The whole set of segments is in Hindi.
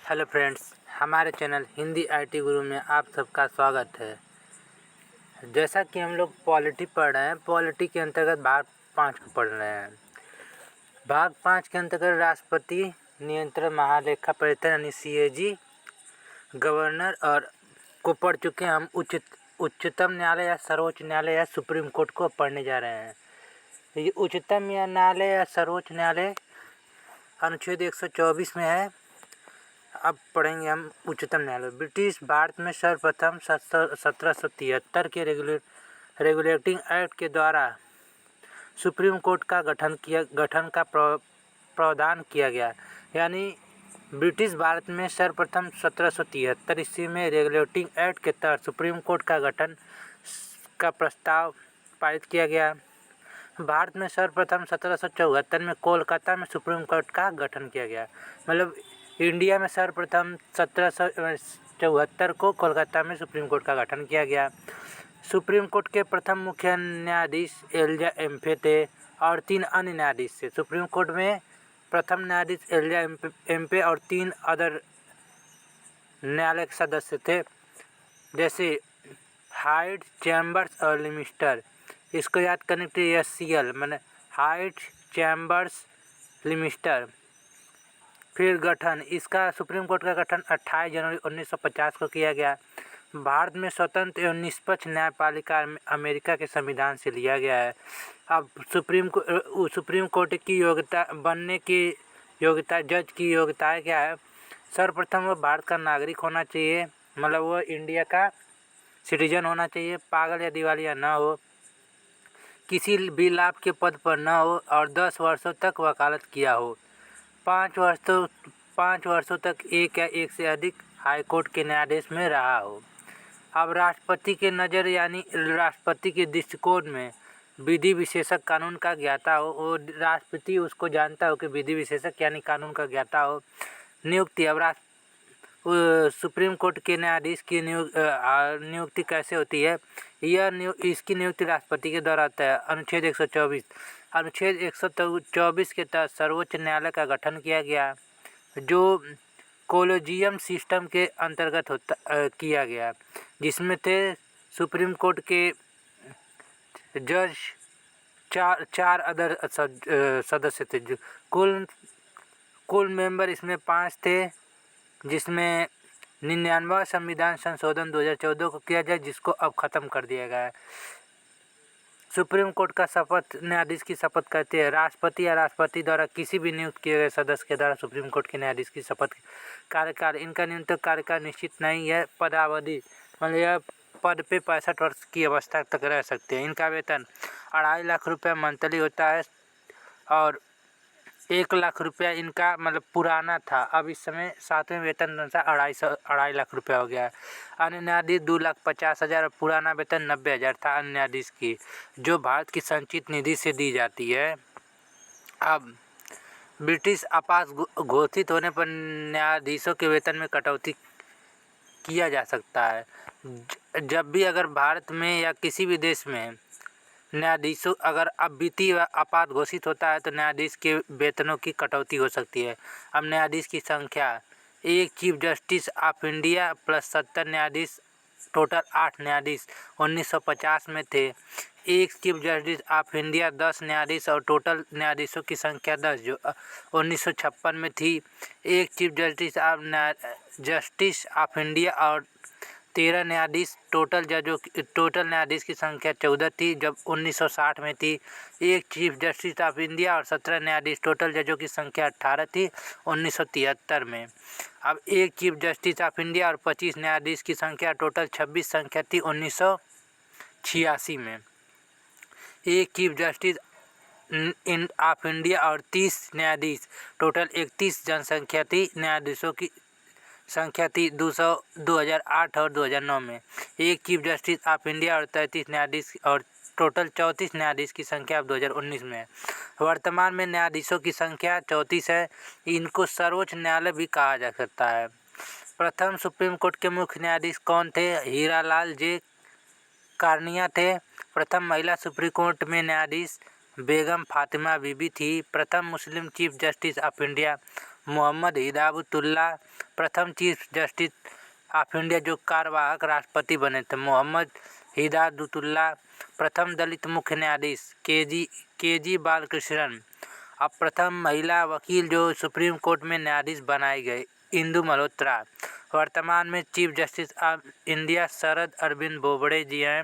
हेलो फ्रेंड्स, हमारे चैनल हिंदी आईटी गुरु में आप सबका स्वागत है। जैसा कि हम लोग पॉलिटी पढ़ रहे हैं, पॉलिटी के अंतर्गत भाग 5 को पढ़ रहे हैं। भाग 5 के अंतर्गत राष्ट्रपति नियंत्रण महालेखा परीक्षण यानी CAG, गवर्नर और को पढ़ चुके हैं। हम उच्चतम न्यायालय या सर्वोच्च न्यायालय या सुप्रीम कोर्ट को पढ़ने जा रहे हैं। ये उच्चतम न्यायालय या सर्वोच्च न्यायालय अनुच्छेद 124 में है। अब पढ़ेंगे हम उच्चतम न्यायालय। ब्रिटिश भारत में सर्वप्रथम 1773 के रेगुलेटिंग एक्ट के द्वारा सुप्रीम कोर्ट का गठन का प्रावधान किया गया। यानी ब्रिटिश भारत में सर्वप्रथम 1773 ईस्वी में रेगुलेटिंग एक्ट के तहत सुप्रीम कोर्ट का गठन का प्रस्ताव पारित किया गया। भारत में सर्वप्रथम 1774 में कोलकाता में सुप्रीम कोर्ट का गठन किया गया। मतलब इंडिया में सर्वप्रथम 1774 को कोलकाता में सुप्रीम कोर्ट का गठन किया गया। सुप्रीम कोर्ट के प्रथम मुख्य न्यायाधीश एलिजा एम्फे थे और 3 अन्य न्यायाधीश थे। सुप्रीम कोर्ट में प्रथम न्यायाधीश एलिजा एम्फे और 3 अदर न्यायालय के सदस्य थे, जैसे हाइट, चैम्बर्स और लिमिस्टर। इसको याद करने के लिए SCL मैंने हाइट, चैम्बर्स, लिमिस्टर। फिर गठन, इसका सुप्रीम कोर्ट का गठन 28 जनवरी 1950 को किया गया। भारत में स्वतंत्र एवं निष्पक्ष न्यायपालिका अमेरिका के संविधान से लिया गया है। अब सुप्रीम कोर्ट की योग्यता बनने की योग्यता, जज की योग्यताएं क्या है? सर्वप्रथम वो भारत का नागरिक होना चाहिए, मतलब वो इंडिया का सिटीजन होना चाहिए, पागल या दिवालिया न हो, किसी भी लाभ के पद पर न हो और 10 वर्षों तक वकालत किया हो, 5 वर्षों तक एक या एक से अधिक हाईकोर्ट के न्यायाधीश में रहा हो। अब राष्ट्रपति के नज़र यानी राष्ट्रपति के दृष्टिकोण में विधि विशेषक कानून का ज्ञाता हो, वो राष्ट्रपति उसको जानता हो कि विधि विशेषक यानी कानून का ज्ञाता हो। नियुक्ति, अब सुप्रीम कोर्ट के न्यायाधीश की नियुक्ति कैसे होती है? इसकी नियुक्ति राष्ट्रपति के द्वारा होता है। अनुच्छेद 124 के तहत सर्वोच्च न्यायालय का गठन किया गया, जो कोलेजियम सिस्टम के अंतर्गत किया गया, जिसमें थे सुप्रीम कोर्ट के जज, चार अदर सदस्य थे। कुल मेंबर इसमें 5 थे, जिसमें 99वां संविधान संशोधन 2014 को किया जाए, जिसको अब ख़त्म कर दिया गया है। सुप्रीम कोर्ट का शपथ न्यायाधीश की शपथ करते हैं राष्ट्रपति या राष्ट्रपति द्वारा किसी भी नियुक्त किए गए सदस्य के द्वारा सुप्रीम कोर्ट के न्यायाधीश की शपथ। कार्यकाल, इनका न्यूनतम कार्यकाल निश्चित नहीं है। पदावधि, मतलब यह पद पे 65 वर्ष की अवस्था तक रह सकते हैं। इनका वेतन 2.5 लाख रुपये मंथली होता है और 1 लाख रुपया इनका मतलब पुराना था, अब इस समय 7वें वेतन अनुसार 2.5 लाख रुपया हो गया है। अन्य न्यायाधीश 2,50,000 और पुराना वेतन 90,000 था अन्य न्यायाधीश की, जो भारत की संचित निधि से दी जाती है। अब ब्रिटिश आपात घोषित होने पर न्यायाधीशों के वेतन में कटौती किया जा सकता है। जब भी अगर भारत में या किसी भी देश में न्यायाधीशों अगर अब वित्तीय आपात घोषित होता है तो न्यायाधीश के वेतनों की कटौती हो सकती है। अब न्यायाधीश की संख्या, 1 chief justice of India plus 70 न्यायाधीश, टोटल 8 न्यायाधीश 1950 में थे। 1 चीफ जस्टिस ऑफ इंडिया 10 न्यायाधीश और टोटल न्यायाधीशों की संख्या 10 जो 1956 में थी। 1 चीफ जस्टिस ऑफ इंडिया और 13 न्यायाधीश, टोटल न्यायाधीश की संख्या 14 थी जब 1960 में थी। 1 चीफ जस्टिस ऑफ इंडिया और 17 न्यायाधीश, टोटल जजों की संख्या 18 थी 1973 में। अब 1 चीफ जस्टिस ऑफ इंडिया और 25 न्यायाधीश की संख्या, टोटल 26 संख्या थी 1986 में। 1 चीफ जस्टिस ऑफ इंडिया और 30 न्यायाधीश, टोटल 31 जनसंख्या थी, न्यायाधीशों की संख्या थी 2008 और 2009 में। 1 चीफ जस्टिस ऑफ इंडिया और 33 न्यायाधीश और टोटल 34 न्यायाधीश की संख्या अब 2019 में है। वर्तमान में न्यायाधीशों की संख्या 34 है। इनको सर्वोच्च न्यायालय भी कहा जा सकता है। प्रथम सुप्रीम कोर्ट के मुख्य न्यायाधीश कौन थे? हीरालाल जे कार्निया थे। प्रथम महिला सुप्रीम कोर्ट में न्यायाधीश बेगम फातिमा बीबी थी। प्रथम Muslim chief justice of India Mohammad Hidayatullah. प्रथम चीफ जस्टिस ऑफ इंडिया जो कार्यवाहक राष्ट्रपति बने थे। मोहम्मद हिदायतुल्लाह प्रथम दलित मुख्य न्यायाधीश। के जी बालकृष्णन अब प्रथम महिला वकील जो सुप्रीम कोर्ट में न्यायाधीश बनाए गए। इंदु मल्होत्रा वर्तमान में chief justice of India. Sharad Arvind Bobde जी हैं।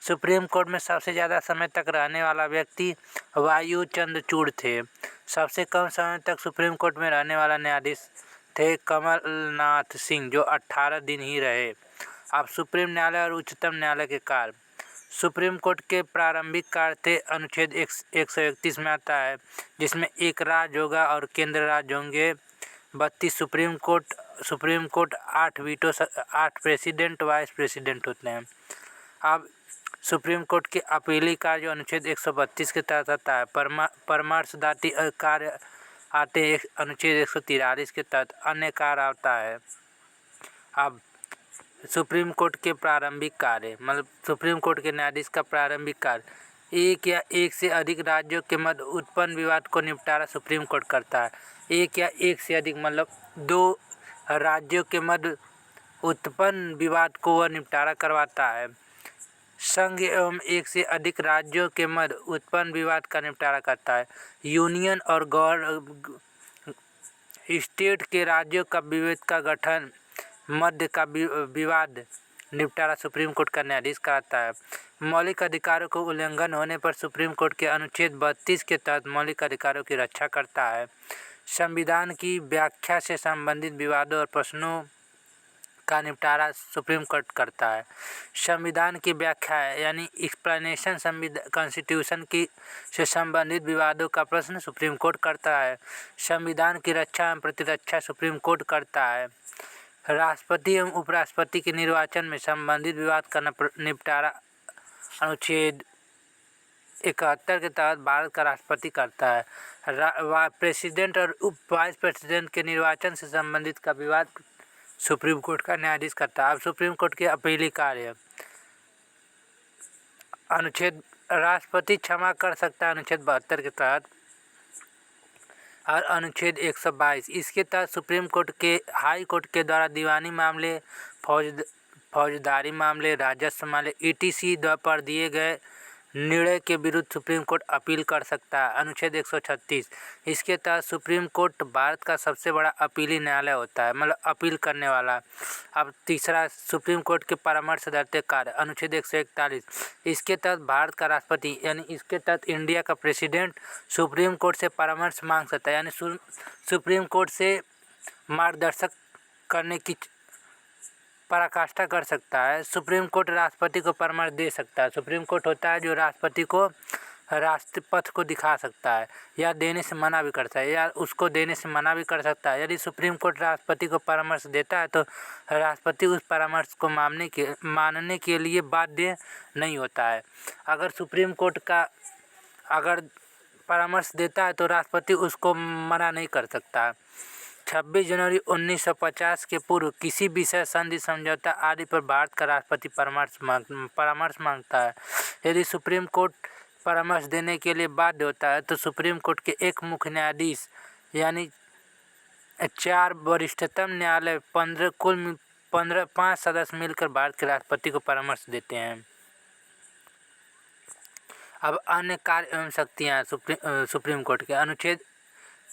सुप्रीम कोर्ट में सबसे ज़्यादा समय तक रहने वाला व्यक्ति वायु चंद्रचूड़ थे। सबसे कम समय तक सुप्रीम कोर्ट में रहने वाला न्यायाधीश थे कमलनाथ सिंह जो 18 दिन ही रहे। अब सुप्रीम न्यायालय और उच्चतम न्यायालय के कार्य। सुप्रीम कोर्ट के प्रारंभिक कार्य थे अनुच्छेद 131 में आता है, जिसमें एक राज्य होगा और केंद्र राज्य होंगे। 32 supreme court 8 veto 8 president vice president होते हैं। अब सुप्रीम कोर्ट के अपीली कार्य जो अनुच्छेद 132 के तहत आता है। परामर्शदाती कार्य आते हैं अनुच्छेद 143 के तहत। अन्य कार्य आता है। अब सुप्रीम कोर्ट के प्रारंभिक कार्य मतलब सुप्रीम कोर्ट के न्यायाधीश का प्रारंभिक कार्य एक या एक से अधिक राज्यों के मध्य उत्पन्न विवाद को निपटारा सुप्रीम कोर्ट करता है। एक या एक से अधिक मतलब 2 राज्यों के मध्य उत्पन्न विवाद को वह निपटारा करवाता है। संघ एवं एक से अधिक राज्यों के मध्य उत्पन्न विवाद का निपटारा करता है। यूनियन और स्टेट के राज्यों का विवाद का गठन मध्य का विवाद निपटारा सुप्रीम कोर्ट का न्यायाधीश कराता है। मौलिक अधिकारों को उल्लंघन होने पर सुप्रीम कोर्ट के अनुच्छेद 32 के तहत मौलिक अधिकारों की रक्षा करता है। संविधान की व्याख्या से संबंधित विवादों और प्रश्नों का निपटारा सुप्रीम कोर्ट करता है। संविधान की व्याख्या यानी एक्सप्लेनेशन कॉन्स्टिट्यूशन की से संबंधित विवादों का प्रश्न सुप्रीम कोर्ट करता है। संविधान की रक्षा एवं प्रतिरक्षा सुप्रीम कोर्ट करता है। राष्ट्रपति एवं उपराष्ट्रपति के निर्वाचन में संबंधित विवाद का निपटारा अनुच्छेद 71 के तहत भारत का राष्ट्रपति करता है। प्रेसिडेंट और वाइस प्रेसिडेंट के निर्वाचन से संबंधित का विवाद सुप्रीम कोर्ट का न्यायाधीश करता है। अब सुप्रीम कोर्ट के अपीली कार्य अनुच्छेद राष्ट्रपति क्षमा कर सकता है अनुच्छेद 72 के तहत और अनुच्छेद 122 इसके तहत सुप्रीम कोर्ट के हाई कोर्ट के द्वारा दीवानी मामले, फौजदारी मामले, राजस्व मामले ETC पर दिए गए निर्णय के विरुद्ध सुप्रीम कोर्ट अपील कर सकता है। अनुच्छेद 136 इसके तहत सुप्रीम कोर्ट भारत का सबसे बड़ा अपीली न्यायालय होता है मतलब अपील करने वाला। अब तीसरा सुप्रीम कोर्ट के परामर्शदाता कार्य अनुच्छेद 141 इसके तहत भारत का राष्ट्रपति यानी इसके तहत इंडिया का प्रेसिडेंट सुप्रीम कोर्ट से परामर्श मांग सकता है यानी सुप्रीम कोर्ट से मार्गदर्शक करने की पराकाष्ठा कर सकता है। सुप्रीम कोर्ट राष्ट्रपति को परामर्श दे सकता है। सुप्रीम कोर्ट होता है जो राष्ट्रपति को राष्ट्रीय पथ को दिखा सकता है या देने से मना भी करता है या उसको देने से मना भी कर सकता है। यदि सुप्रीम कोर्ट राष्ट्रपति को परामर्श देता है तो राष्ट्रपति उस परामर्श को मानने के लिए बाध्य नहीं होता है। अगर सुप्रीम कोर्ट का अगर परामर्श देता है तो राष्ट्रपति उसको मना नहीं कर सकता। 26 जनवरी 1950 के पूर्व किसी विषय संधि समझौता आदि पर भारत का राष्ट्रपति परामर्श मांगता है। यदि सुप्रीम कोर्ट परामर्श देने के लिए बाध्य होता है तो सुप्रीम कोर्ट के एक मुख्य न्यायाधीश यानी 4 वरिष्ठतम न्यायालय 5 सदस्य मिलकर भारत के राष्ट्रपति को परामर्श देते हैं। अब अन्य कार्य एवं शक्तियाँ सुप्रीम कोर्ट के अनुच्छेद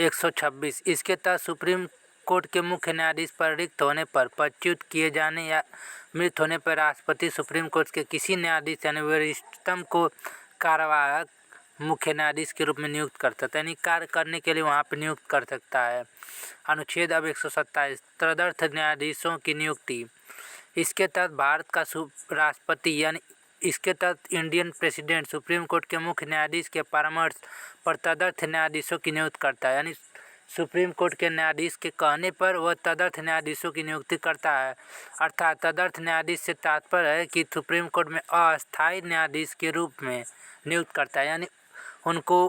126 इसके तहत सुप्रीम कोर्ट के मुख्य न्यायाधीश पर रिक्त होने पर पदच्युत किए जाने या मृत होने पर राष्ट्रपति सुप्रीम कोर्ट के किसी न्यायाधीश यानी वरिष्ठतम को कार्यवाहक मुख्य न्यायाधीश के रूप में नियुक्त कर सकता है यानी कार्य करने के लिए वहाँ पर नियुक्त कर सकता है। अनुच्छेद अब 127 तदर्थ न्यायाधीशों की नियुक्ति इसके तहत भारत का राष्ट्रपति यानी इसके तहत इंडियन प्रेसिडेंट सुप्रीम कोर्ट के मुख्य न्यायाधीश के परामर्श पर तदर्थ न्यायाधीशों की नियुक्ति करता है यानी सुप्रीम कोर्ट के न्यायाधीश के कहने पर वह तदर्थ न्यायाधीशों की नियुक्ति करता है। अर्थात तदर्थ न्यायाधीश से तात्पर्य है कि सुप्रीम कोर्ट में अस्थायी न्यायाधीश के रूप में नियुक्त करता है यानी उनको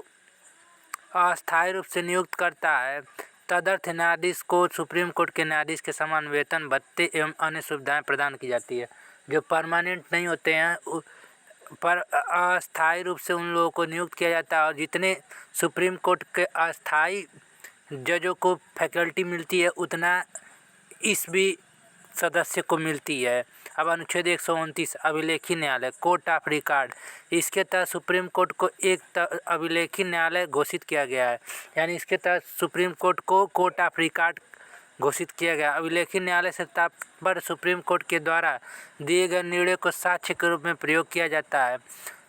अस्थायी रूप से नियुक्त करता है। तदर्थ न्यायाधीश को सुप्रीम कोर्ट के न्यायाधीश के समान वेतन भत्ते एवं अन्य सुविधाएं प्रदान की जाती है। जो परमानेंट नहीं होते हैं पर अस्थायी रूप से उन लोगों को नियुक्त किया जाता है और जितने सुप्रीम कोर्ट के अस्थायी जजों को फैकल्टी मिलती है उतना ईस्वी सदस्य को मिलती है। अब अनुच्छेद 129 अभिलेखी न्यायालय कोर्ट ऑफ रिकॉर्ड, इसके तहत सुप्रीम कोर्ट को एक अभिलेखी न्यायालय घोषित किया गया है। यानी इसके तहत सुप्रीम कोर्ट को कोर्ट ऑफ रिकॉर्ड घोषित किया गया। अभिलेखी न्यायालय से तात्पर्य सुप्रीम कोर्ट के द्वारा दिए गए निर्णय को साक्ष्य के रूप में प्रयोग किया जाता है।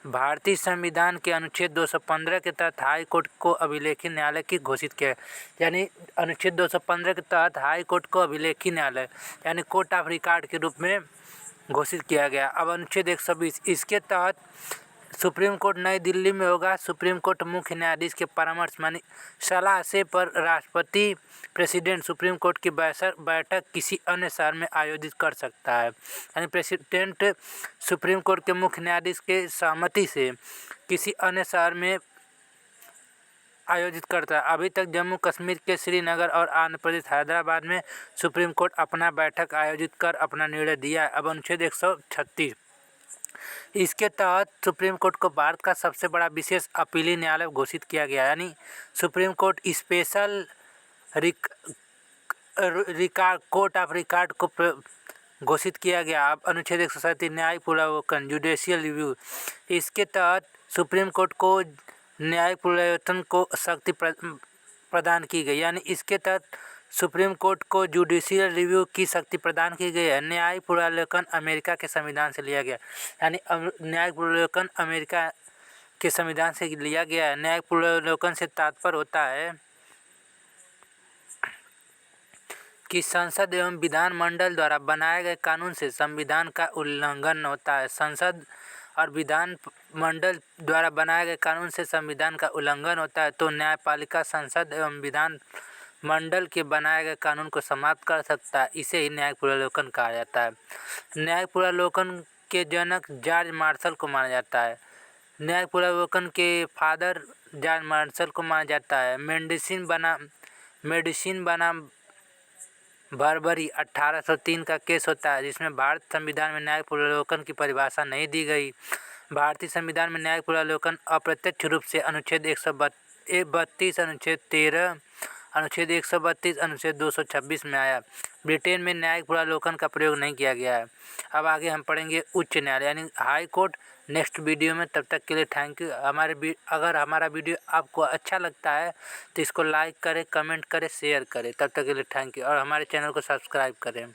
भारतीय संविधान के अनुच्छेद 215 के तहत हाई कोर्ट को अभिलेखी न्यायालय की घोषित किया, यानी अनुच्छेद 215 के तहत हाई कोर्ट को अभिलेखी न्यायालय यानी कोर्ट ऑफ रिकॉर्ड के रूप में घोषित किया गया। अब अनुच्छेद 120, इसके तहत सुप्रीम कोर्ट नई दिल्ली में होगा। सुप्रीम कोर्ट मुख्य न्यायाधीश के परामर्श मानी सलाह से पर राष्ट्रपति प्रेसिडेंट सुप्रीम कोर्ट की बैठक किसी अन्य शहर में आयोजित कर सकता है। यानी प्रेसिडेंट सुप्रीम कोर्ट के मुख्य न्यायाधीश के सहमति से किसी अन्य शहर में आयोजित करता है। अभी तक जम्मू कश्मीर के श्रीनगर और आंध्र प्रदेश हैदराबाद में सुप्रीम कोर्ट अपना बैठक आयोजित कर अपना निर्णय दिया है। अब अनुच्छेद 136, इसके तहत सुप्रीम कोर्ट को भारत का सबसे बड़ा विशेष अपीली न्यायालय घोषित किया गया। यानी supreme court special court of record को घोषित किया गया। अब अनुच्छेद 137 न्यायिक पुनरावलोकन जुडिशियल रिव्यू, इसके तहत सुप्रीम कोर्ट को न्यायिक पुनरावलोकन को शक्ति प्रदान की गई। यानी इसके तहत सुप्रीम कोर्ट को जुडिशियल रिव्यू की शक्ति प्रदान की गई है। न्यायिक पुनरावलोकन अमेरिका के संविधान से लिया गया, यानी न्यायिक पुनरावलोकन अमेरिका के संविधान से लिया गया है। न्यायिक पुनरावलोकन से तात्पर्य होता है कि संसद एवं विधानमंडल द्वारा बनाए गए कानून से संविधान का उल्लंघन होता है। संसद और विधान मंडल द्वारा बनाए गए कानून से संविधान का उल्लंघन होता है तो न्यायपालिका संसद एवं विधान मंडल के बनाए गए कानून को समाप्त कर सकता है। इसे ही न्यायिक पुनरावलोकन कहा जाता है। न्यायिक पुनरावलोकन के जनक जॉर्ज मार्शल को माना जाता है। न्यायिक पुनरावलोकन के फादर जॉर्ज मार्शल को माना जाता है। मेडिसिन बनाम बारबरी 1803 का केस होता है, जिसमें भारत संविधान में न्यायिक पुनरावलोकन की परिभाषा नहीं दी गई। भारतीय संविधान में न्यायिक पुनरावलोकन अप्रत्यक्ष रूप से अनुच्छेद 132, अनुच्छेद 13, अनुच्छेद 132, अनुच्छेद 226 में आया। ब्रिटेन में न्यायिक पुनरावलोकन का प्रयोग नहीं किया गया है। अब आगे हम पढ़ेंगे उच्च न्यायालय यानी हाई कोर्ट नेक्स्ट वीडियो में। तब तक के लिए थैंक यू। अगर हमारा वीडियो आपको अच्छा लगता है तो इसको लाइक करें, कमेंट करें, शेयर करें। तब तक के लिए थैंक यू और हमारे चैनल को सब्सक्राइब करें।